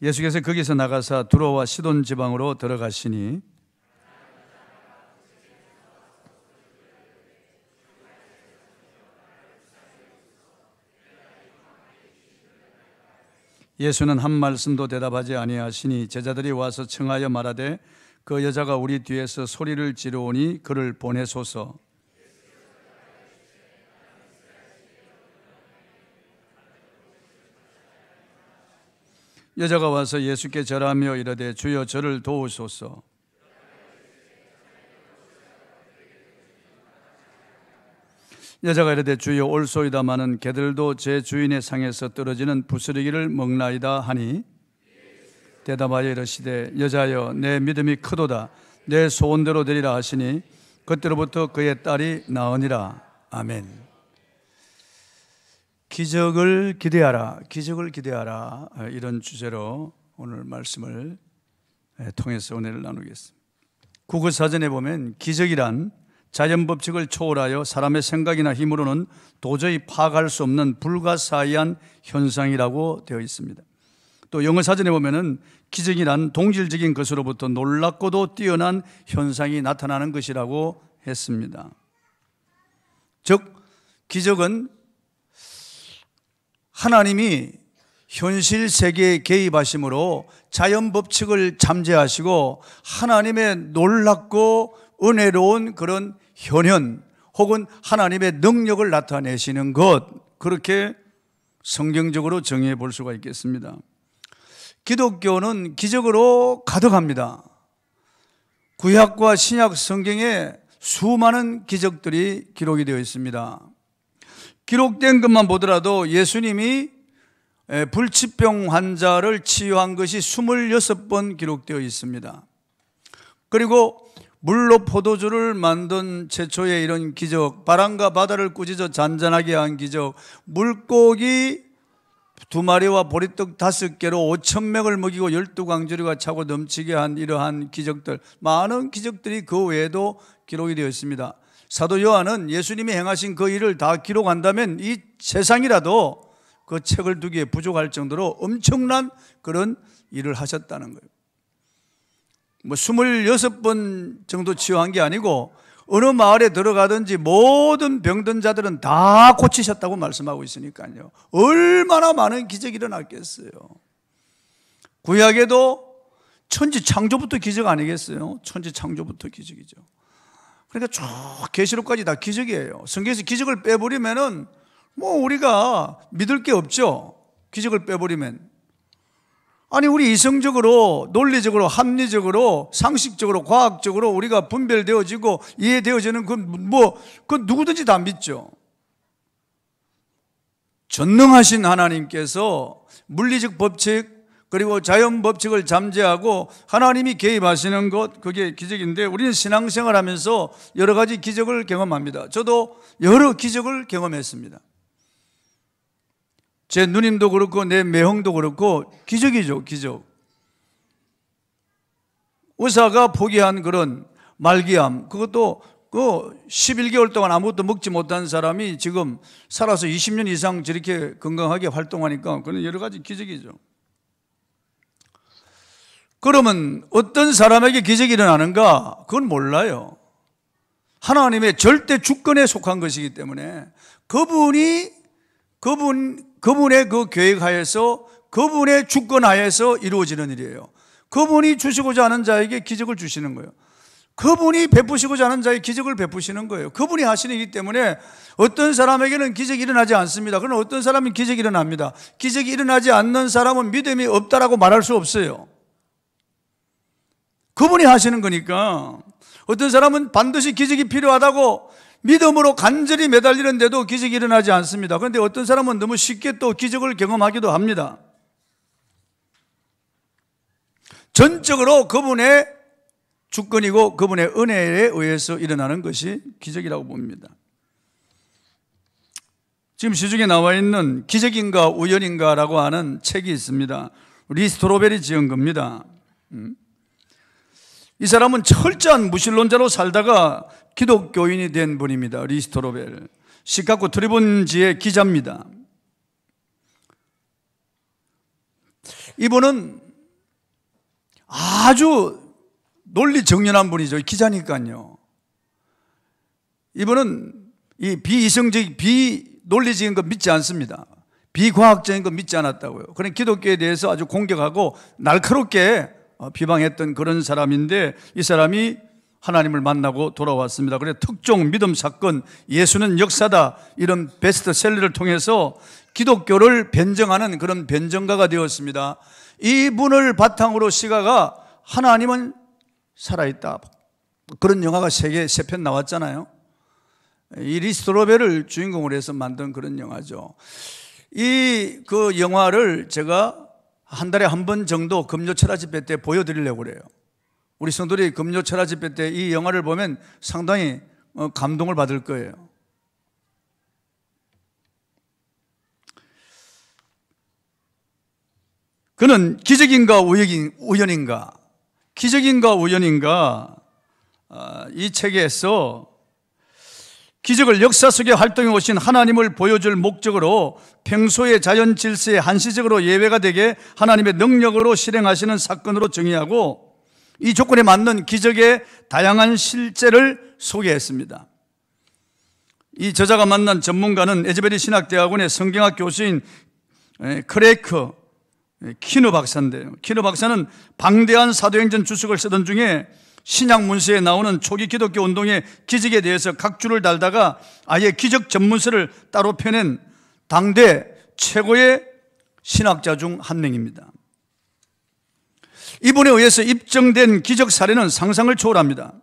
예수께서 거기서 나가사 두로와 시돈 지방으로 들어가시니 예수는 한 말씀도 대답하지 아니하시니 제자들이 와서 청하여 말하되 그 여자가 우리 뒤에서 소리를 지르오니 그를 보내소서. 여자가 와서 예수께 절하며 이르되 주여 저를 도우소서. 여자가 이르되 주여 올소이다마는 개들도 제 주인의 상에서 떨어지는 부스러기를 먹나이다 하니 대답하여 이르시되 여자여 내 믿음이 크도다 내 소원대로 되리라 하시니 그때로부터 그의 딸이 나으니라. 아멘. 기적을 기대하라, 기적을 기대하라, 이런 주제로 오늘 말씀을 통해서 은혜를 나누겠습니다. 국어사전에 보면 기적이란 자연법칙을 초월하여 사람의 생각이나 힘으로는 도저히 파악할 수 없는 불가사의한 현상이라고 되어 있습니다. 또 영어사전에 보면은 기적이란 동질적인 것으로부터 놀랍고도 뛰어난 현상이 나타나는 것이라고 했습니다. 즉 기적은 하나님이 현실 세계에 개입하심으로 자연법칙을 잠재하시고 하나님의 놀랍고 은혜로운 그런 현현 혹은 하나님의 능력을 나타내시는 것, 그렇게 성경적으로 정의해 볼 수가 있겠습니다. 기독교는 기적으로 가득합니다. 구약과 신약 성경에 수많은 기적들이 기록이 되어 있습니다. 기록된 것만 보더라도 예수님이 불치병 환자를 치유한 것이 26번 기록되어 있습니다. 그리고 물로 포도주를 만든 최초의 이런 기적, 바람과 바다를 꾸짖어 잔잔하게 한 기적, 물고기 2마리와 보리떡 5개로 5,000명을 먹이고 12광주리가 차고 넘치게 한 이러한 기적들, 많은 기적들이 그 외에도 기록이 되어 있습니다. 사도 요한은 예수님이 행하신 그 일을 다 기록한다면 이 세상이라도 그 책을 두기에 부족할 정도로 엄청난 그런 일을 하셨다는 거예요. 26번 정도 치유한 게 아니고 어느 마을에 들어가든지 모든 병든 자들은 다 고치셨다고 말씀하고 있으니까요. 얼마나 많은 기적이 일어났겠어요. 구약에도 천지 창조부터 기적 아니겠어요? 천지 창조부터 기적이죠. 그러니까 쭉 계시록까지 다 기적이에요. 성경에서 기적을 빼버리면은 우리가 믿을 게 없죠. 기적을 빼버리면. 아니 우리 이성적으로 논리적으로 합리적으로 상식적으로 과학적으로 우리가 분별되어지고 이해되어지는 그 누구든지 다 믿죠. 전능하신 하나님께서 물리적 법칙 그리고 자연 법칙을 잠재하고 하나님이 개입하시는 것, 그게 기적인데 우리는 신앙생활 하면서 여러 가지 기적을 경험합니다. 저도 여러 기적을 경험했습니다. 제 누님도 그렇고 내 매형도 그렇고 기적이죠, 기적. 의사가 포기한 그런 말기암, 그것도 그 11개월 동안 아무것도 먹지 못한 사람이 지금 살아서 20년 이상 저렇게 건강하게 활동하니까 그건 여러 가지 기적이죠. 그러면 어떤 사람에게 기적이 일어나는가? 그건 몰라요. 하나님의 절대 주권에 속한 것이기 때문에 그분의 그 계획하에서 그분의 주권하에서 이루어지는 일이에요. 그분이 주시고자 하는 자에게 기적을 주시는 거예요. 그분이 베푸시고자 하는 자에게 기적을 베푸시는 거예요. 그분이 하시는 일이기 때문에 어떤 사람에게는 기적이 일어나지 않습니다. 그러나 어떤 사람은 기적이 일어납니다. 기적이 일어나지 않는 사람은 믿음이 없다라고 말할 수 없어요. 그분이 하시는 거니까. 어떤 사람은 반드시 기적이 필요하다고 믿음으로 간절히 매달리는데도 기적이 일어나지 않습니다. 그런데 어떤 사람은 너무 쉽게 또 기적을 경험하기도 합니다. 전적으로 그분의 주권이고 그분의 은혜에 의해서 일어나는 것이 기적이라고 봅니다. 지금 시중에 나와 있는 기적인가 우연인가라고 하는 책이 있습니다. 리스토로벨이 지은 겁니다. 이 사람은 철저한 무신론자로 살다가 기독교인이 된 분입니다. 리스토로벨. 시카고 트리뷴지의 기자입니다. 이분은 아주 논리 정연한 분이죠. 기자니까요. 이분은 이 비이성적, 비논리적인 거 믿지 않습니다. 비과학적인 거 믿지 않았다고요. 그런 기독교에 대해서 아주 공격하고 날카롭게 비방했던 그런 사람인데, 이 사람이 하나님을 만나고 돌아왔습니다. 그래서 특종 믿음 사건, 예수는 역사다, 이런 베스트셀러를 통해서 기독교를 변정하는 그런 변정가가 되었습니다. 이분을 바탕으로 시가가 하나님은 살아있다, 그런 영화가 세계 3편 나왔잖아요. 이 리스토로베를 주인공으로 해서 만든 그런 영화죠. 그 영화를 제가 한 달에 한 번 정도 금요철야 집회 때 보여드리려고 그래요. 우리 성도들이 금요철야 집회 때 이 영화를 보면 상당히 감동을 받을 거예요. 그는 기적인가 우연인가? 기적인가 우연인가? 이 책에서 기적을 역사 속에 활동해 오신 하나님을 보여줄 목적으로 평소의 자연 질서에 한시적으로 예외가 되게 하나님의 능력으로 실행하시는 사건으로 정의하고, 이 조건에 맞는 기적의 다양한 실제를 소개했습니다. 이 저자가 만난 전문가는 에즈베리 신학대학원의 성경학 교수인 크레이크 키누 박사인데요. 키누 박사는 방대한 사도행전 주석을 쓰던 중에 신약 문서에 나오는 초기 기독교 운동의 기적에 대해서 각 줄을 달다가 아예 기적 전문서를 따로 펴낸 당대 최고의 신학자 중 한 명입니다. 이분에 의해서 입증된 기적 사례는 상상을 초월합니다.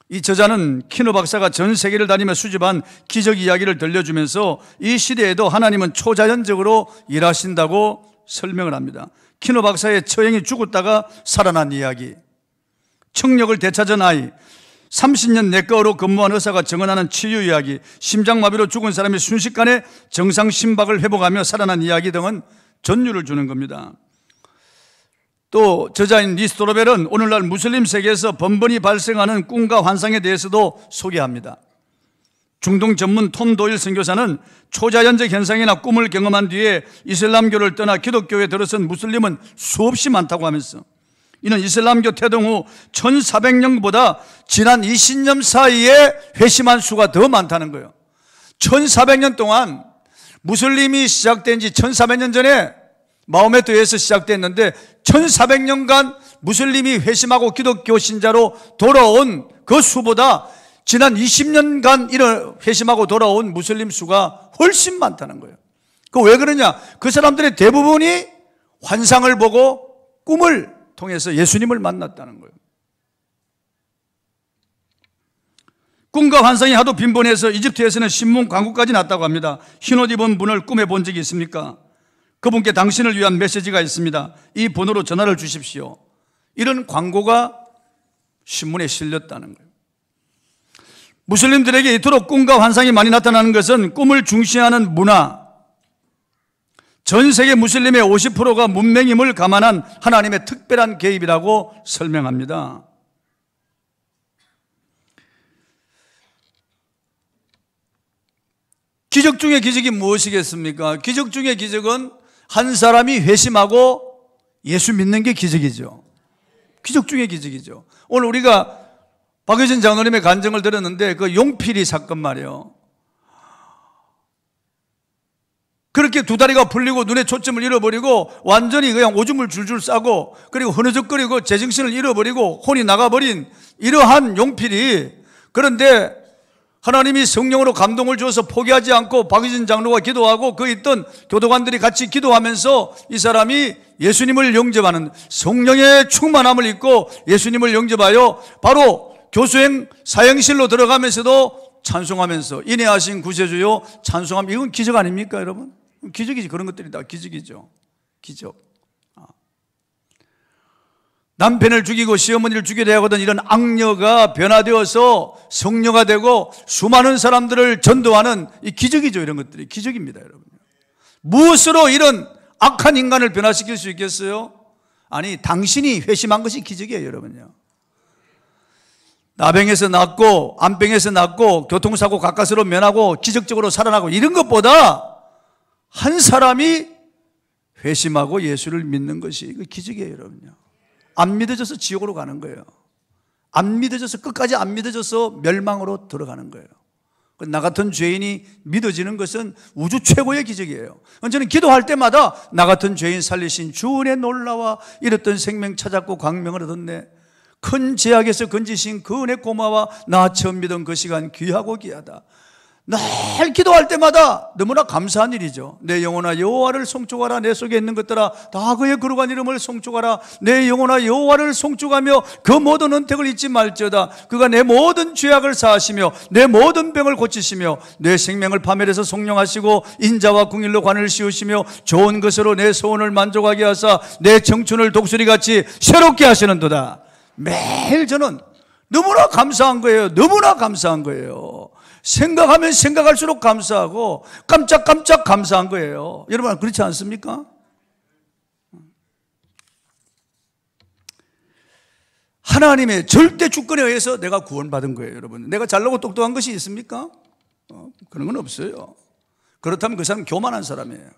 이 저자는 키누 박사가 전 세계를 다니며 수집한 기적 이야기를 들려주면서 이 시대에도 하나님은 초자연적으로 일하신다고 설명을 합니다. 키누 박사의 처형이 죽었다가 살아난 이야기, 청력을 되찾은 아이, 30년 내과로 근무한 의사가 증언하는 치유 이야기, 심장마비로 죽은 사람이 순식간에 정상 심박을 회복하며 살아난 이야기 등은 전율을 주는 겁니다. 또 저자인 리스토로벨은 오늘날 무슬림 세계에서 번번이 발생하는 꿈과 환상에 대해서도 소개합니다. 중동 전문 톰 도일 선교사는 초자연적 현상이나 꿈을 경험한 뒤에 이슬람교를 떠나 기독교에 들어선 무슬림은 수없이 많다고 하면서, 이는 이슬람교 태동 후 1400년보다 지난 20년 사이에 회심한 수가 더 많다는 거예요. 1400년 동안 무슬림이 시작된 지 1400년 전에 마호메트에서 시작됐는데 1400년간 무슬림이 회심하고 기독교 신자로 돌아온 그 수보다 지난 20년간 이런 회심하고 돌아온 무슬림 수가 훨씬 많다는 거예요. 그 왜 그러냐? 그 사람들의 대부분이 환상을 보고 꿈을 통해서 예수님을 만났다는 거예요. 꿈과 환상이 하도 빈번해서 이집트에서는 신문 광고까지 났다고 합니다. 흰옷 입은 분을 꿈에 본 적이 있습니까? 그분께 당신을 위한 메시지가 있습니다. 이 번호로 전화를 주십시오. 이런 광고가 신문에 실렸다는 거예요. 무슬림들에게 이토록 꿈과 환상이 많이 나타나는 것은 꿈을 중시하는 문화, 전 세계 무슬림의 50%가 문맹임을 감안한 하나님의 특별한 개입이라고 설명합니다. 기적 중의 기적이 무엇이겠습니까? 기적 중의 기적은 한 사람이 회심하고 예수 믿는 게 기적이죠. 기적 중의 기적이죠. 오늘 우리가 박효진 장로님의 간증을 들었는데 그 용필이 사건 말이에요. 그렇게 두 다리가 풀리고 눈에 초점을 잃어버리고 완전히 그냥 오줌을 줄줄 싸고 그리고 흐느적거리고 제정신을 잃어버리고 혼이 나가버린 이러한 용필이, 그런데 하나님이 성령으로 감동을 주어서 포기하지 않고 박유진 장로가 기도하고 그 있던 교도관들이 같이 기도하면서 이 사람이 예수님을 영접하는, 성령의 충만함을 입고 예수님을 영접하여 바로 교수행 사형실로 들어가면서도 찬송하면서 인내하신 구세주요 찬송함. 이건 기적 아닙니까 여러분? 기적이지. 그런 것들이 다 기적이죠. 기적. 남편을 죽이고 시어머니를 죽이려 하던 이런 악녀가 변화되어서 성녀가 되고 수많은 사람들을 전도하는 이 기적이죠. 이런 것들이 기적입니다 여러분. 무엇으로 이런 악한 인간을 변화시킬 수 있겠어요? 아니, 당신이 회심한 것이 기적이에요 여러분요. 나병에서 낫고 암병에서 낫고 교통사고 가까스로 면하고 기적적으로 살아나고 이런 것보다 한 사람이 회심하고 예수를 믿는 것이 기적이에요 여러분요. 안 믿어져서 지옥으로 가는 거예요. 안 믿어져서, 끝까지 안 믿어져서 멸망으로 들어가는 거예요. 나 같은 죄인이 믿어지는 것은 우주 최고의 기적이에요. 저는 기도할 때마다 나 같은 죄인 살리신 주 은혜 놀라와 잃었던 생명 찾았고 광명을 얻었네. 큰 제약에서 건지신 그 은혜 고마워. 나 처음 믿은 그 시간 귀하고 귀하다. 늘 기도할 때마다 너무나 감사한 일이죠. 내 영혼아 여호와를 송축하라. 내 속에 있는 것들아 다 그의 거룩한 이름을 송축하라. 내 영혼아 여호와를 송축하며 그 모든 은택을 잊지 말지어다. 그가 내 모든 죄악을 사하시며 내 모든 병을 고치시며 내 생명을 파멸해서 성령하시고 인자와 궁일로 관을 씌우시며 좋은 것으로 내 소원을 만족하게 하사 내 청춘을 독수리같이 새롭게 하시는도다. 매일 저는 너무나 감사한 거예요. 너무나 감사한 거예요. 생각하면 생각할수록 감사하고 깜짝깜짝 감사한 거예요. 여러분 그렇지 않습니까? 하나님의 절대 주권에 의해서 내가 구원받은 거예요. 여러분, 내가 잘나고 똑똑한 것이 있습니까? 그런 건 없어요. 그렇다면 그 사람은 교만한 사람이에요.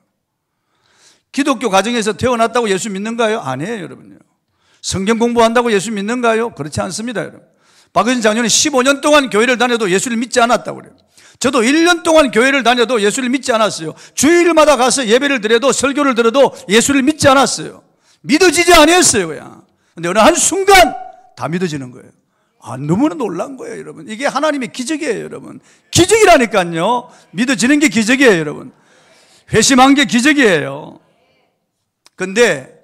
기독교 가정에서 태어났다고 예수 믿는가요? 아니에요. 여러분요. 성경 공부한다고 예수 믿는가요? 그렇지 않습니다. 여러분, 박은진 장로는 15년 동안 교회를 다녀도 예수를 믿지 않았다고 그래요. 저도 1년 동안 교회를 다녀도 예수를 믿지 않았어요. 주일마다 가서 예배를 드려도 설교를 들어도 예수를 믿지 않았어요. 믿어지지 않았어요. 그냥. 근데 어느 한순간 다 믿어지는 거예요. 너무나 놀란 거예요. 여러분, 이게 하나님의 기적이에요. 여러분, 기적이라니까요. 믿어지는 게 기적이에요. 여러분, 회심한 게 기적이에요. 근데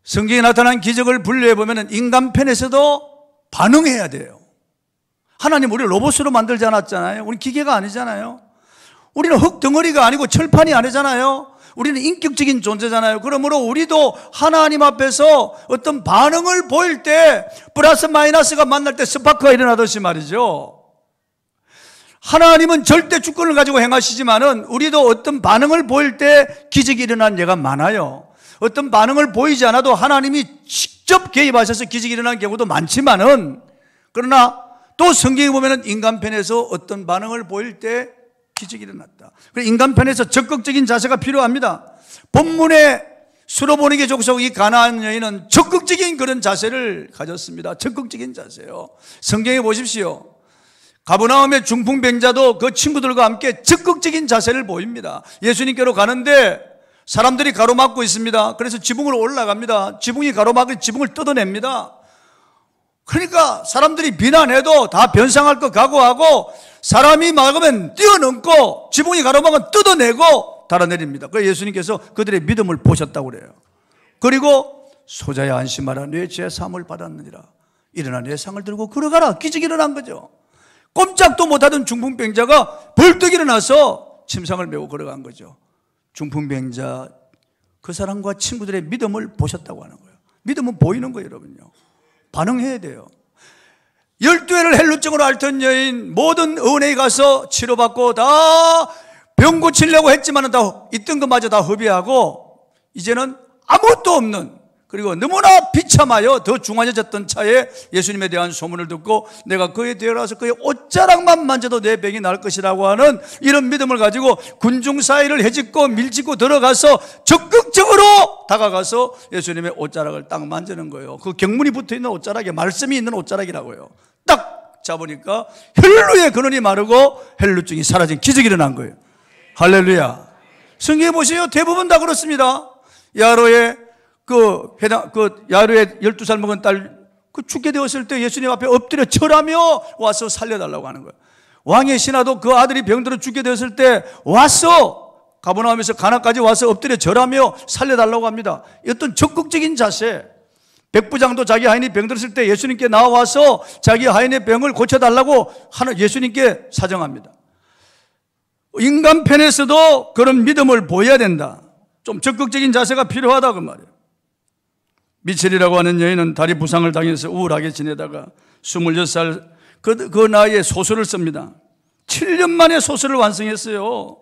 성경에 나타난 기적을 분류해보면 인간 편에서도 반응해야 돼요. 하나님 우리 로봇으로 만들지 않았잖아요. 우리 기계가 아니잖아요. 우리는 흙덩어리가 아니고 철판이 아니잖아요. 우리는 인격적인 존재잖아요. 그러므로 우리도 하나님 앞에서 어떤 반응을 보일 때 플러스 마이너스가 만날 때 스파크가 일어나듯이 말이죠. 하나님은 절대 주권을 가지고 행하시지만은 우리도 어떤 반응을 보일 때 기적이 일어난 예가 많아요. 어떤 반응을 보이지 않아도 하나님이 직접 개입하셔서 기적이 일어난 경우도 많지만은, 그러나 또 성경에 보면은 인간 편에서 어떤 반응을 보일 때 기적이 일어났다. 그래서 인간 편에서 적극적인 자세가 필요합니다. 본문의 수로보니게 족속 이 가나안 여인은 적극적인 그런 자세를 가졌습니다. 적극적인 자세요. 성경에 보십시오. 가버나움의 중풍병자도 그 친구들과 함께 적극적인 자세를 보입니다. 예수님께로 가는데 사람들이 가로막고 있습니다. 그래서 지붕으로 올라갑니다. 지붕이 가로막은 지붕을 뜯어냅니다. 그러니까 사람들이 비난해도 다 변상할 것 각오하고 사람이 막으면 뛰어넘고 지붕이 가로막은 뜯어내고 달아내립니다. 그래서 예수님께서 그들의 믿음을 보셨다고 그래요. 그리고 소자야 안심하라, 내 죄 사함을 받았느니라. 일어나 내 상을 들고 걸어가라. 기적이 일어난 거죠. 꼼짝도 못하던 중풍병자가 벌떡 일어나서 침상을 메고 걸어간 거죠. 중풍병자 그 사람과 친구들의 믿음을 보셨다고 하는 거예요. 믿음은 보이는 거예요. 여러분요, 반응해야 돼요. 12회를 헬루증으로 앓던 여인, 모든 의원회에 가서 치료받고 다 병 고치려고 했지만 다 있던 것마저 다 허비하고 이제는 아무것도 없는, 그리고 너무나 비참하여 더 중환해졌던 차에 예수님에 대한 소문을 듣고 내가 그에 되어라서 그의 옷자락만 만져도 내 병이 나을 것이라고 하는 이런 믿음을 가지고 군중 사이를 헤집고 밀짚고 들어가서 적극적으로 다가가서 예수님의 옷자락을 딱 만지는 거예요. 그 경문이 붙어있는 옷자락에 말씀이 있는 옷자락이라고요. 딱 잡으니까 혈루의 근원이 마르고 혈루증이 사라진 기적이 일어난 거예요. 할렐루야. 성경에 보세요. 대부분 다 그렇습니다. 야로의 야루의 12살 먹은 딸, 죽게 되었을 때 예수님 앞에 엎드려 절하며 와서 살려달라고 하는 거예요. 왕의 신하도 그 아들이 병들어 죽게 되었을 때 와서 가버나움에서 가나까지 와서 엎드려 절하며 살려달라고 합니다. 어떤 적극적인 자세. 백부장도 자기 하인이 병들었을 때 예수님께 나와서 자기 하인의 병을 고쳐달라고 하는 예수님께 사정합니다. 인간 편에서도 그런 믿음을 보여야 된다. 좀 적극적인 자세가 필요하다 그 말이에요. 미첼이라고 하는 여인은 다리 부상을 당해서 우울하게 지내다가 26살 그 나이에 소설을 씁니다. 7년 만에 소설을 완성했어요.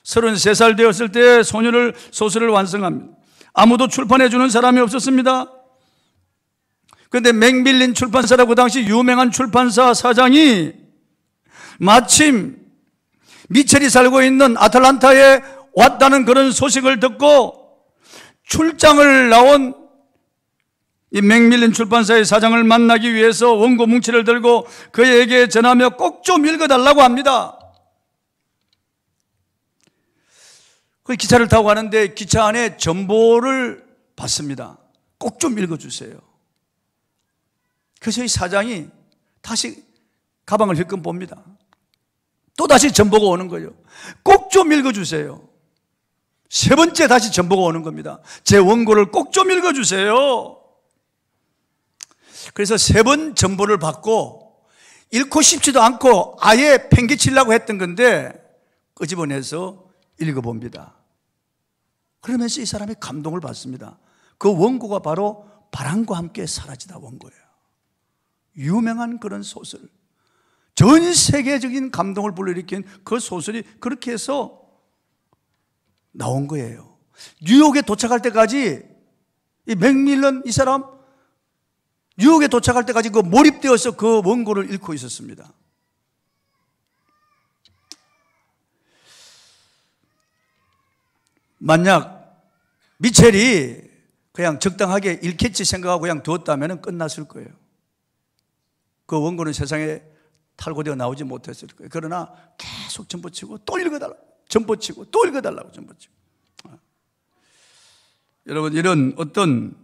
33살 되었을 때 소설을 완성합니다. 아무도 출판해 주는 사람이 없었습니다. 그런데 맥밀린 출판사라고 그 당시 유명한 출판사 사장이 마침 미첼이 살고 있는 아틀란타에 왔다는 그런 소식을 듣고 출장을 나온 이 맥밀런 출판사의 사장을 만나기 위해서 원고 뭉치를 들고 그에게 전하며 꼭 좀 읽어달라고 합니다. 그 기차를 타고 가는데 기차 안에 전보를 받습니다. 꼭 좀 읽어주세요. 그래서 이 사장이 다시 가방을 힐끔 봅니다. 또 다시 전보가 오는 거예요. 꼭 좀 읽어주세요. 세 번째 다시 전보가 오는 겁니다. 제 원고를 꼭 좀 읽어주세요. 그래서 세 번 전보를 받고 읽고 싶지도 않고 아예 팽개치려고 했던 건데 끄집어내서 읽어봅니다. 그러면서 이 사람이 감동을 받습니다. 그 원고가 바로 바람과 함께 사라지다 원고예요. 유명한 그런 소설, 전 세계적인 감동을 불러일으킨 그 소설이 그렇게 해서 나온 거예요. 뉴욕에 도착할 때까지 이 맥밀런 이 사람 뉴욕에 도착할 때까지 그 몰입되어서 그 원고를 읽고 있었습니다. 만약 미첼이 그냥 적당하게 읽겠지 생각하고 그냥 두었다면 끝났을 거예요. 그 원고는 세상에 탈고되어 나오지 못했을 거예요. 그러나 계속 전보치고 또 읽어달라고, 전보치고 또 읽어달라고 전보치고. 여러분, 이런 어떤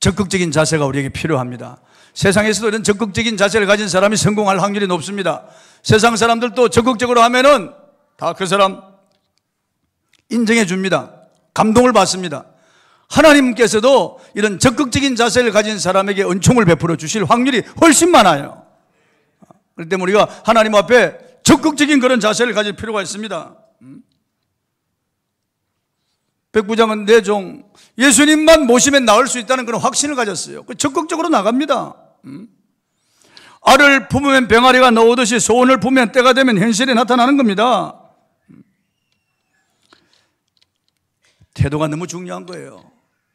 적극적인 자세가 우리에게 필요합니다. 세상에서도 이런 적극적인 자세를 가진 사람이 성공할 확률이 높습니다. 세상 사람들도 적극적으로 하면은 다 그 사람 인정해 줍니다. 감동을 받습니다. 하나님께서도 이런 적극적인 자세를 가진 사람에게 은총을 베풀어 주실 확률이 훨씬 많아요. 그렇기 때문에 우리가 하나님 앞에 적극적인 그런 자세를 가질 필요가 있습니다. 백부장은 내 종 예수님만 모시면 나을 수 있다는 그런 확신을 가졌어요. 적극적으로 나갑니다. 알을 품으면 병아리가 나오듯이 소원을 품으면 때가 되면 현실에 나타나는 겁니다. 태도가 너무 중요한 거예요.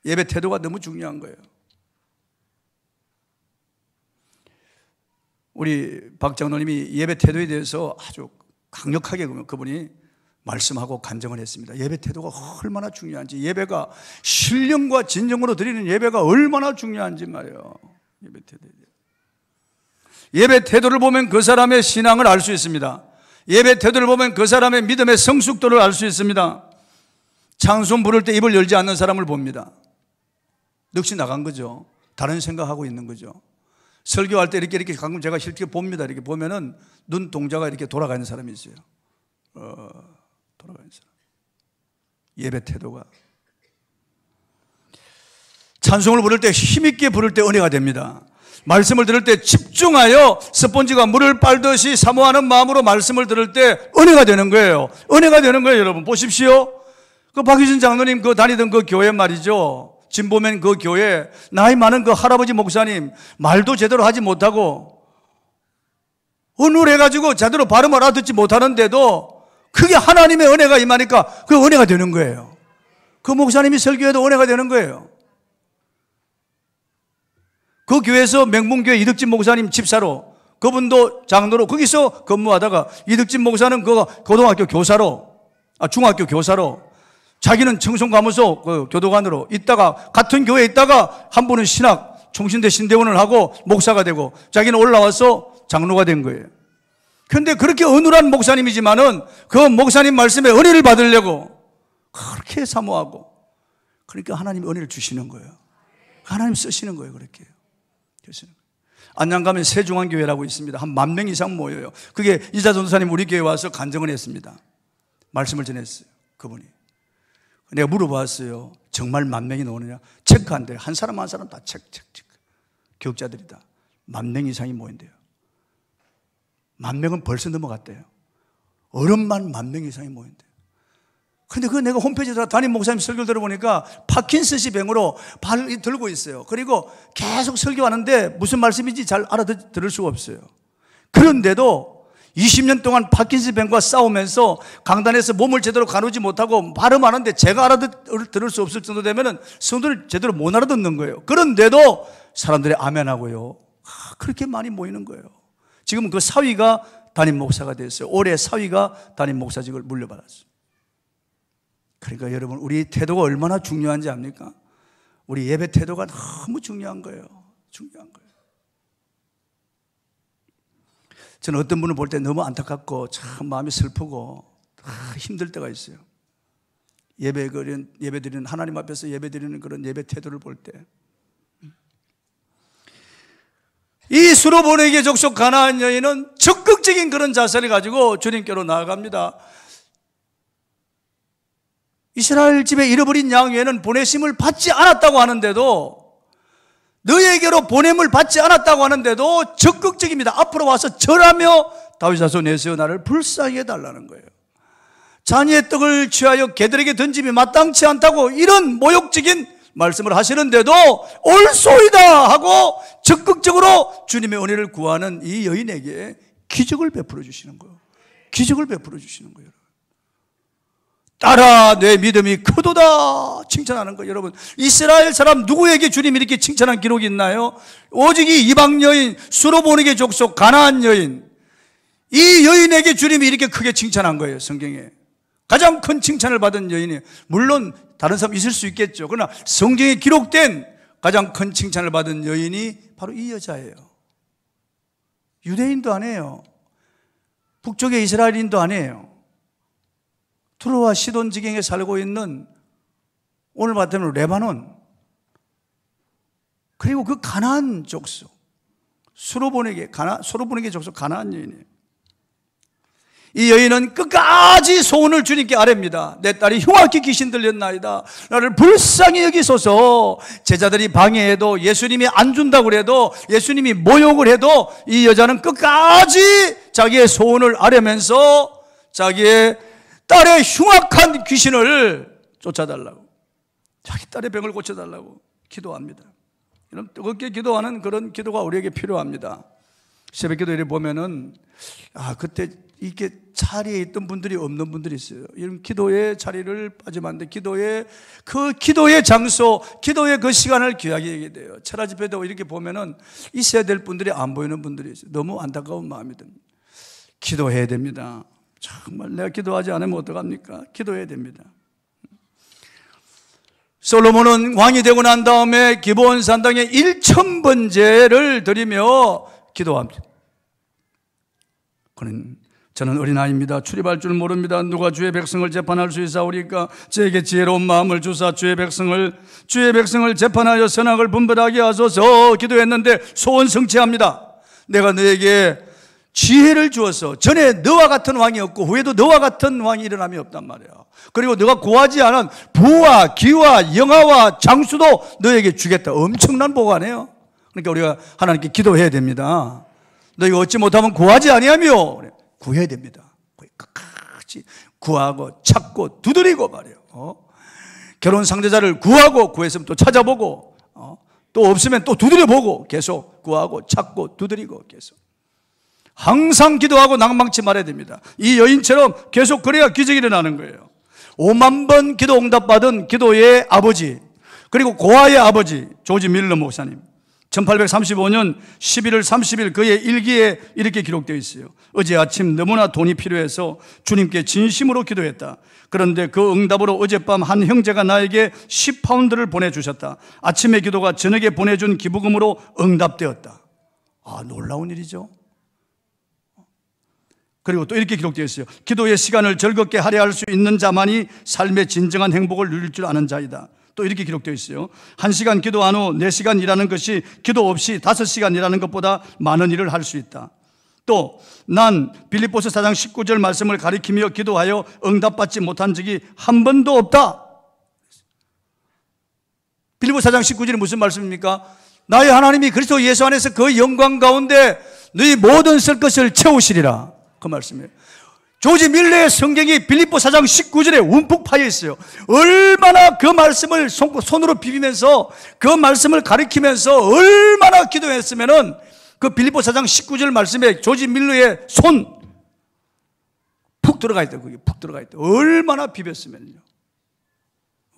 예배 태도가 너무 중요한 거예요. 우리 박 장로님이 예배 태도에 대해서 아주 강력하게 그분이 말씀하고 간증을 했습니다. 예배 태도가 얼마나 중요한지, 예배가 신령과 진정으로 드리는 예배가 얼마나 중요한지 말이에요. 예배 태도. 예배 태도를 보면 그 사람의 신앙을 알 수 있습니다. 예배 태도를 보면 그 사람의 믿음의 성숙도를 알 수 있습니다. 찬송 부를 때 입을 열지 않는 사람을 봅니다. 넋이 나간 거죠. 다른 생각하고 있는 거죠. 설교할 때 이렇게 가끔 제가 실제 봅니다. 이렇게 보면은 눈 동자가 이렇게 돌아가는 사람이 있어요. 돌아가는 사람. 예배 태도가. 찬송을 부를 때 힘있게 부를 때 은혜가 됩니다. 말씀을 들을 때 집중하여 스펀지가 물을 빨듯이 사모하는 마음으로 말씀을 들을 때 은혜가 되는 거예요. 은혜가 되는 거예요, 여러분. 보십시오. 그 박유진 장로님 그 다니던 그 교회 말이죠. 진보면 그 교회 나이 많은 그 할아버지 목사님 말도 제대로 하지 못하고 은울해가지고 제대로 발음 알아듣지 못하는데도 그게 하나님의 은혜가 임하니까 그 은혜가 되는 거예요. 그 목사님이 설교해도 은혜가 되는 거예요. 그 교회에서 명문교회 이덕진 목사님 집사로, 그분도 장로로 거기서 근무하다가 이덕진 목사는 그 고등학교 교사로, 중학교 교사로, 자기는 청송가무소 그 교도관으로 있다가 같은 교회에 있다가 한 분은 신학 총신대 신대원을 하고 목사가 되고 자기는 올라와서 장로가 된 거예요. 그런데 그렇게 어눌한 목사님이지만은 그 목사님 말씀에 은혜를 받으려고 그렇게 사모하고, 그러니까 하나님이 은혜를 주시는 거예요. 하나님 쓰시는 거예요. 그렇게 안양 가면 세중앙교회라고 있습니다. 한 10,000명 이상 모여요. 그게 이자 전도사님 우리 교회에 와서 간증을 했습니다. 말씀을 전했어요. 그분이. 내가 물어봤어요. 정말 10,000명이 오느냐? 체크한대. 한 사람 한 사람 다 체크. 교육자들이다. 10,000명 이상이 모인대요. 10,000명은 벌써 넘어갔대요. 어른만 10,000명 이상이 모인대요. 근데 그 내가 홈페이지에서 담임 목사님 설교 들어보니까 파킨슨씨 병으로 발을 들고 있어요. 그리고 계속 설교하는데 무슨 말씀인지 잘 알아들을 수가 없어요. 그런데도 20년 동안 파킨슨 병과 싸우면서 강단에서 몸을 제대로 가누지 못하고 발음하는데 제가 알아들을 수 없을 정도 되면은 성도를 제대로 못 알아듣는 거예요. 그런데도 사람들이 아멘하고요. 그렇게 많이 모이는 거예요. 지금 그 사위가 담임 목사가 됐어요. 올해 사위가 담임 목사직을 물려받았어요. 그러니까 여러분, 우리 태도가 얼마나 중요한지 압니까? 우리 예배 태도가 너무 중요한 거예요. 중요한 거예요. 저는 어떤 분을 볼 때 너무 안타깝고 참 마음이 슬프고 힘들 때가 있어요. 예배드리는 하나님 앞에서 예배드리는 그런 예배 태도를 볼 때, 이 수로보내기의 족속 가나안 여인은 적극적인 그런 자세를 가지고 주님께로 나아갑니다. 이스라엘 집에 잃어버린 양 외에는 보내심을 받지 않았다고 하는데도, 너희에게로 보냄을 받지 않았다고 하는데도 적극적입니다. 앞으로 와서 절하며 다윗 자손 내세워 나를 불쌍히 해달라는 거예요. 잔이의 떡을 취하여 개들에게 던짐이 마땅치 않다고 이런 모욕적인 말씀을 하시는데도 옳소이다 하고 적극적으로 주님의 은혜를 구하는 이 여인에게 기적을 베풀어 주시는 거예요. 기적을 베풀어 주시는 거예요. 따라 내 믿음이 크도다 칭찬하는 거예요. 여러분, 이스라엘 사람 누구에게 주님이 이렇게 칭찬한 기록이 있나요? 오직 이 이방 여인, 수로보내기 족속 가나안 여인, 이 여인에게 주님이 이렇게 크게 칭찬한 거예요. 성경에 가장 큰 칭찬을 받은 여인이, 물론 다른 사람 있을 수 있겠죠. 그러나 성경에 기록된 가장 큰 칭찬을 받은 여인이 바로 이 여자예요. 유대인도 아니에요. 북쪽의 이스라엘인도 아니에요. 투로와 시돈 지경에 살고 있는, 오늘 같으면 레바논, 그리고 그 가나안 족속, 수로보내기 족속 가나안 여인이에요. 이 여인은 끝까지 소원을 주님께 아뢰입니다. 내 딸이 흉악히 귀신 들렸나이다. 나를 불쌍히 여기소서. 제자들이 방해해도, 예수님이 안 준다고 그래도, 예수님이 모욕을 해도 이 여자는 끝까지 자기의 소원을 아뢰면서 자기의 딸의 흉악한 귀신을 쫓아달라고, 자기 딸의 병을 고쳐달라고 기도합니다. 여러분, 뜨겁게 기도하는 그런 기도가 우리에게 필요합니다. 새벽기도에 보면은 그때 이렇게 자리에 있던 분들이 없는 분들이 있어요. 이런 기도의 자리를 빠지면 안 돼. 기도의 장소, 기도의 그 시간을 귀하게 여기게 돼요. 철야 집회도 이렇게 보면은 있어야 될 분들이 안 보이는 분들이 있어요. 너무 안타까운 마음이 듭니다. 기도해야 됩니다. 정말 내가 기도하지 않으면 어떡합니까? 기도해야 됩니다. 솔로몬은 왕이 되고 난 다음에 기브온 산당에 1000번제를 드리며 기도합니다. 그는 저는 어린아이입니다. 출입할 줄 모릅니다. 누가 주의 백성을 재판할 수 있사오리까? 저에게 지혜로운 마음을 주사 주의 백성을 재판하여 선악을 분별하게 하소서. 기도했는데 소원 성취합니다. 내가 너에게 지혜를 주어서 전에 너와 같은 왕이 없고 후에도 너와 같은 왕이 일어남이 없단 말이야. 그리고 너가 구하지 않은 부와 기와 영화와 장수도 너에게 주겠다. 엄청난 보관이에요. 그러니까 우리가 하나님께 기도해야 됩니다. 너희가 얻지 못하면 구하지 아니하며 구해야 됩니다. 끝까지 구하고 찾고 두드리고 말이에요. 결혼 상대자를 구하고 구했으면 또 찾아보고, 또 없으면 또 두드려보고, 계속 구하고 찾고 두드리고, 계속 항상 기도하고 낭망치 말아야 됩니다. 이 여인처럼 계속 그래야 기적이 일어나는 거예요. 5만 번 기도 응답받은 기도의 아버지, 그리고 고아의 아버지 조지 밀러 목사님, 1835년 11월 30일 그의 일기에 이렇게 기록되어 있어요. 어제 아침 너무나 돈이 필요해서 주님께 진심으로 기도했다. 그런데 그 응답으로 어젯밤 한 형제가 나에게 10파운드를 보내주셨다. 아침의 기도가 저녁에 보내준 기부금으로 응답되었다. 놀라운 일이죠. 그리고 또 이렇게 기록되어 있어요. 기도의 시간을 즐겁게 할애할 수 있는 자만이 삶의 진정한 행복을 누릴 줄 아는 자이다. 또 이렇게 기록되어 있어요. 1시간 기도한 후 4시간 일하는 것이 기도 없이 5시간 일하는 것보다 많은 일을 할 수 있다. 또 난 빌립보서 4장 19절 말씀을 가리키며 기도하여 응답받지 못한 적이 한 번도 없다. 빌립보서 4장 19절이 무슨 말씀입니까? 나의 하나님이 그리스도 예수 안에서 그 영광 가운데 너희 모든 쓸 것을 채우시리라. 그 말씀이에요. 조지 밀러의 성경이 빌립보 4장 19절에 움푹 파여 있어요. 얼마나 그 말씀을 손으로 비비면서 그 말씀을 가리키면서 얼마나 기도했으면은 그 빌립보 4장 19절 말씀에 조지 밀러의 손 푹 들어가 있다. 거기 푹 들어가 있다. 얼마나 비볐으면요.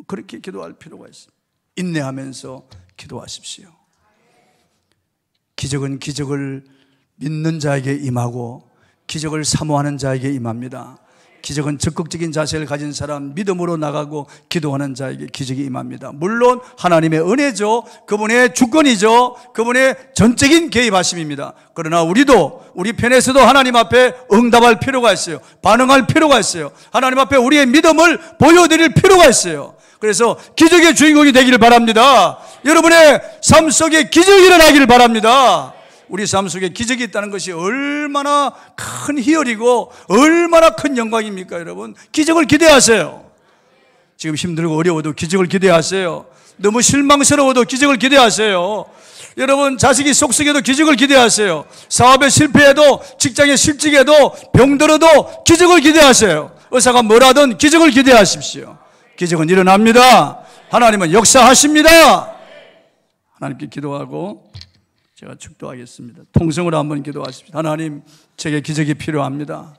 그렇게 기도할 필요가 있습니다. 인내하면서 기도하십시오. 기적은 기적을 믿는 자에게 임하고 기적을 사모하는 자에게 임합니다. 기적은 적극적인 자세를 가진 사람, 믿음으로 나가고 기도하는 자에게 기적이 임합니다. 물론 하나님의 은혜죠. 그분의 주권이죠. 그분의 전적인 개입하심입니다. 그러나 우리도 우리 편에서도 하나님 앞에 응답할 필요가 있어요. 반응할 필요가 있어요. 하나님 앞에 우리의 믿음을 보여드릴 필요가 있어요. 그래서 기적의 주인공이 되기를 바랍니다. 여러분의 삶 속에 기적이 일어나기를 바랍니다. 우리 삶 속에 기적이 있다는 것이 얼마나 큰 희열이고 얼마나 큰 영광입니까, 여러분? 기적을 기대하세요. 지금 힘들고 어려워도 기적을 기대하세요. 너무 실망스러워도 기적을 기대하세요. 여러분 자식이 속썩여도 기적을 기대하세요. 사업에 실패해도, 직장에 실직해도, 병들어도 기적을 기대하세요. 의사가 뭐라든 기적을 기대하십시오. 기적은 일어납니다. 하나님은 역사하십니다. 하나님께 기도하고 제가 축도하겠습니다. 통성으로 한번 기도하십시오. 하나님, 제게 기적이 필요합니다.